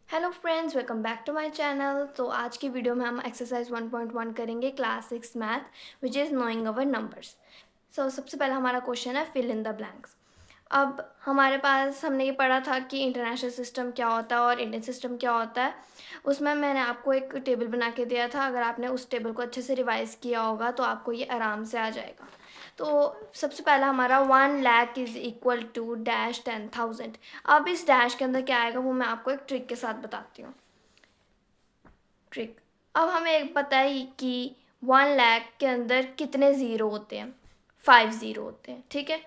Hello friends, welcome back to my channel. तो आज की वीडियो में हम एक्सरसाइज 1.1 करेंगे, class 6 math which is knowing our numbers. सबसे पहला हमारा क्वेश्चन है फिल इन द ब्लैंक्स। अब हमारे पास हमने ये पढ़ा था कि इंटरनेशनल सिस्टम क्या होता है और इंडियन सिस्टम क्या होता है। उसमें मैंने आपको एक टेबल बना के दिया था। अगर आपने उस टेबल को अच्छे से रिवाइज़ किया होगा तो आपको ये आराम से आ जाएगा। तो सबसे पहला हमारा 1 lakh is equal to dash 10,000। अब इस डैश के अंदर क्या आएगा वो मैं आपको एक ट्रिक के साथ बताती हूँ। ट्रिक, अब हमें एक पता है कि 1 लाख के अंदर कितने ज़ीरो होते हैं, 5 ज़ीरो होते हैं। ठीक है,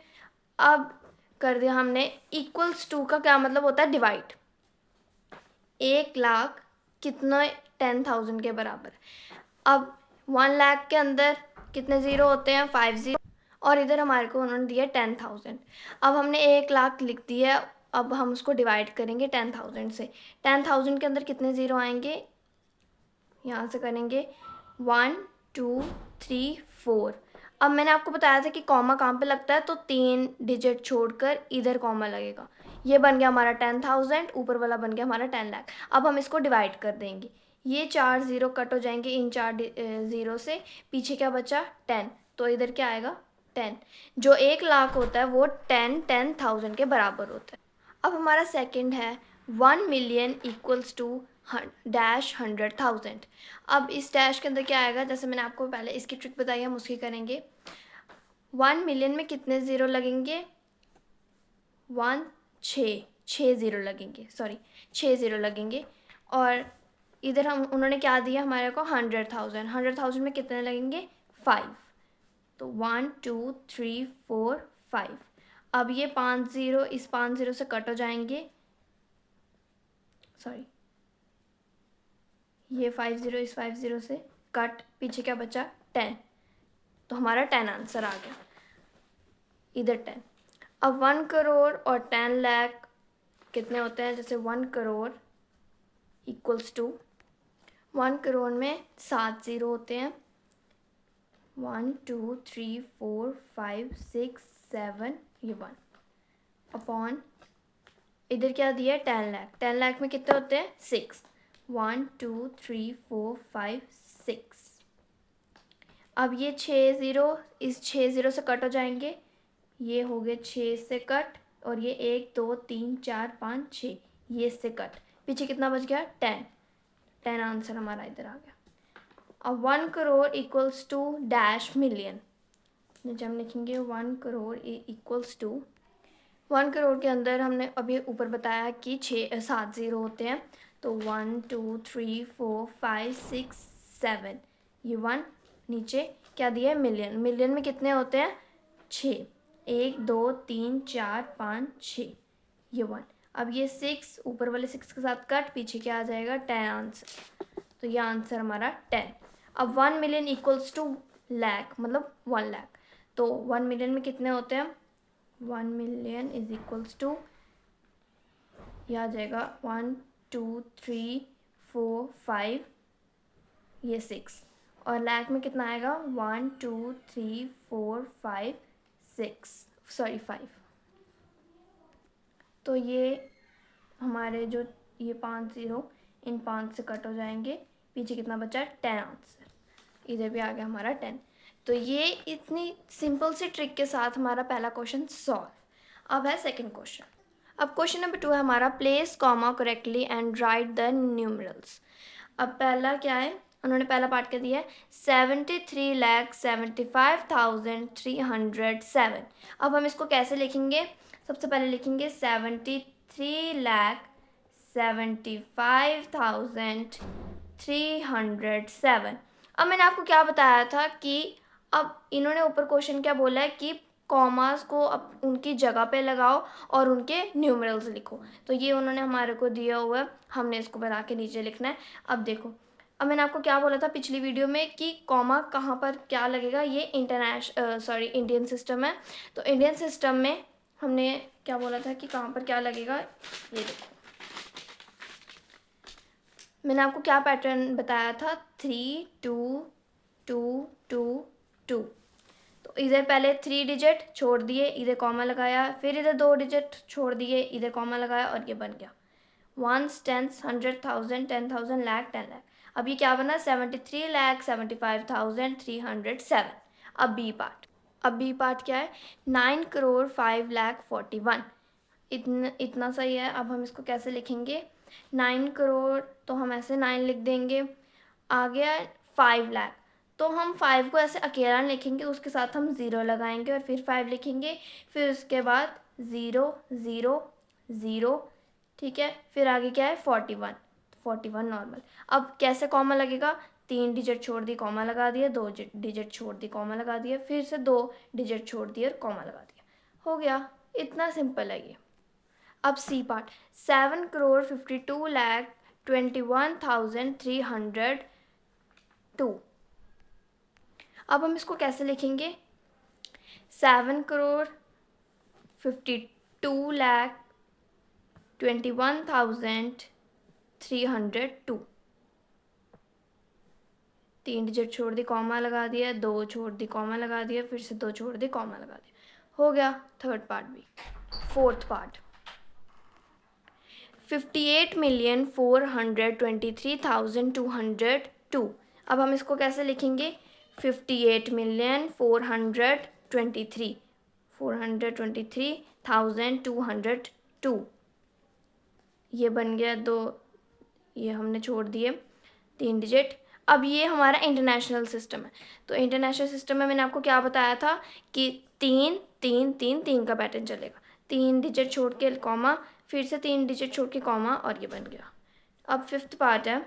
अब कर दिया हमने। इक्वल्स टू का क्या मतलब होता है, डिवाइड। 1 लाख कितना, 10,000 के बराबर। अब 1 लाख के अंदर कितने ज़ीरो होते हैं, 5 ज़ीरो। और इधर हमारे को उन्होंने दिया 10,000। अब हमने 1 लाख लिख दिया। अब हम उसको डिवाइड करेंगे 10,000 से। 10,000 के अंदर कितने ज़ीरो आएंगे, यहाँ से करेंगे 1 2 3 4। अब मैंने आपको बताया था कि कॉमा कहाँ पे लगता है, तो 3 डिजिट छोड़कर इधर कॉमा लगेगा। ये बन गया हमारा 10,000, ऊपर वाला बन गया हमारा 10 लाख। अब हम इसको डिवाइड कर देंगे, ये 4 ज़ीरो कट हो जाएंगे इन 4 ज़ीरो से। पीछे क्या बचा, 10, तो इधर क्या आएगा 10। जो 1 लाख होता है वो 10,000 के बराबर होता है। अब हमारा सेकंड है 1 मिलियन इक्वल्स टू डैश 100,000। अब इस डैश के अंदर क्या आएगा, जैसे मैंने आपको पहले इसकी ट्रिक बताई, हम उसकी करेंगे। 1 मिलियन में कितने ज़ीरो लगेंगे, 6 ज़ीरो लगेंगे, सॉरी 6 ज़ीरो लगेंगे। और इधर हम उन्होंने क्या दिया हमारे को, 100,000 में कितने लगेंगे, 5। तो 1 2 3 4 5। अब ये 5 ज़ीरो इस 5 ज़ीरो से कट हो जाएंगे, सॉरी ये 5 ज़ीरो इस 5 ज़ीरो से कट, पीछे क्या बचा 10। तो हमारा 10 आंसर आ गया, इधर 10। अब 1 करोड़ और 10 लाख कितने होते हैं, जैसे 1 करोड़ इक्वल्स टू, 1 करोड़ में 7 ज़ीरो होते हैं, 1 2 3 4 5 6 7, ये 1 अपॉन इधर क्या दिया है 10 लाख। 10 लाख में कितने होते हैं 6, 1 2 3 4 5 6। अब ये 6 ज़ीरो इस 6 ज़ीरो से कट हो जाएंगे, ये हो गए 6 से कट, और ये 1 2 3 4 5 6, ये इससे कट, पीछे कितना बच गया 10। 10 आंसर हमारा इधर आ गया। अब 1 crore equals to dash million, जब हम लिखेंगे 1 करोड़ इक्वल्स टू, 1 करोड़ के अंदर हमने अभी ऊपर बताया कि 7 ज़ीरो होते हैं, तो 1 2 3 4 5 6 7, ये 1। नीचे क्या दिया है, मिलियन। मिलियन में कितने होते हैं 6, 1 2 3 4 5 6, ये 1। अब ये 6 ऊपर वाले 6 के साथ कट, पीछे क्या आ जाएगा 10 आंसर। तो ये आंसर हमारा 10। अब 1 मिलियन इक्वल्स टू लैख, मतलब 1 लाख। तो 1 मिलियन में कितने होते हैं, 1 मिलियन इज इक्वल्स टू, यह आ जाएगा 1 2 3 4 5, ये 6। और लाख में कितना आएगा 1 2 3 4 5 6, सॉरी 5। तो ये हमारे जो ये 5 ज़ीरो इन 5 से कट हो जाएंगे, पीछे कितना बचा 10 आंसर, इधर भी आ गया हमारा 10। तो ये इतनी सिंपल सी ट्रिक के साथ हमारा पहला क्वेश्चन सॉल्व। अब है सेकंड क्वेश्चन। अब क्वेश्चन नंबर 2 है हमारा, place comma correctly and right the numerals. अब पहला क्या है, उन्होंने पहला पार्ट क्या दिया है, 73,75,307। अब हम इसको कैसे लिखेंगे, सबसे पहले लिखेंगे 73,75,307। अब मैंने आपको क्या बताया था कि अब इन्होंने ऊपर क्वेश्चन क्या बोला है कि कॉमास को अब उनकी जगह पे लगाओ और उनके न्यूमरल्स लिखो। तो ये उन्होंने हमारे को दिया हुआ है, हमने इसको बना के नीचे लिखना है। अब देखो, अब मैंने आपको क्या बोला था पिछली वीडियो में कि कॉमा कहाँ पर क्या लगेगा, ये इंडियन सिस्टम है। तो इंडियन सिस्टम में हमने क्या बोला था कि कहाँ पर क्या लगेगा, ये देखो मैंने आपको क्या पैटर्न बताया था, 3 2 2 2 2। तो इधर पहले 3 डिजिट छोड़ दिए, इधर कॉमा लगाया, फिर इधर 2 डिजिट छोड़ दिए, इधर कॉमा लगाया, और ये बन गया ones, tens, 100,000, 10,000, lakh, 10 lakh. अब ये क्या बना 73,75,307. अब बी पार्ट क्या है 9,05,41,000. इतना सही है. अब हम इसको कैसे लिखेंगे 9 करोड़ तो हम ऐसे 9 लिख देंगे. आ गया 5 लाख तो हम 5 को ऐसे अकेला लिखेंगे उसके साथ हम 0 लगाएंगे और फिर 5 लिखेंगे फिर उसके बाद 0 0 0. ठीक है. फिर आगे क्या है 41 नॉर्मल. अब कैसे कॉमा लगेगा 3 डिजिट छोड़ दी कॉमा लगा दिया 2 डिजिट छोड़ दी कॉमा लगा दिया फिर से 2 डिजिट छोड़ दिए और कॉमा लगा दिया. हो गया. इतना सिंपल है ये. अब सी पार्ट 7,52,21,302. अब हम इसको कैसे लिखेंगे 7,52,21,302. 3 डिजिट छोड़ दी कॉमा लगा दिया 2 छोड़ दी कॉमा लगा दिया फिर से 2 छोड़ दी कॉमा लगा दिया. हो गया थर्ड पार्ट भी. Fourth part 58,423,202. अब हम इसको कैसे लिखेंगे 58,423,202. ये बन गया 2. ये हमने छोड़ दिए 3 डिजिट. अब ये हमारा इंटरनेशनल सिस्टम है. तो इंटरनेशनल सिस्टम में मैंने आपको क्या बताया था कि 3 3 3 3 का पैटर्न चलेगा. 3 डिजिट छोड़ के कॉमा फिर से 3 डिजिट छोड़ के कॉमा और ये बन गया. अब फिफ्थ पार्ट है.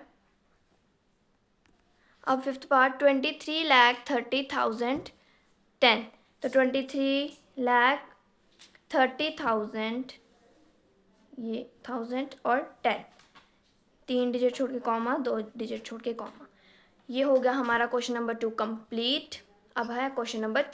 अब फिफ्थ पार्ट 23,30,010. तो 23,30,000 ये 1000 और 10. 3 डिजिट छोड़ के कॉमा 2 डिजिट छोड़ के कॉमा. ये हो गया हमारा क्वेश्चन नंबर 2 कंप्लीट. अब है क्वेश्चन नंबर 3.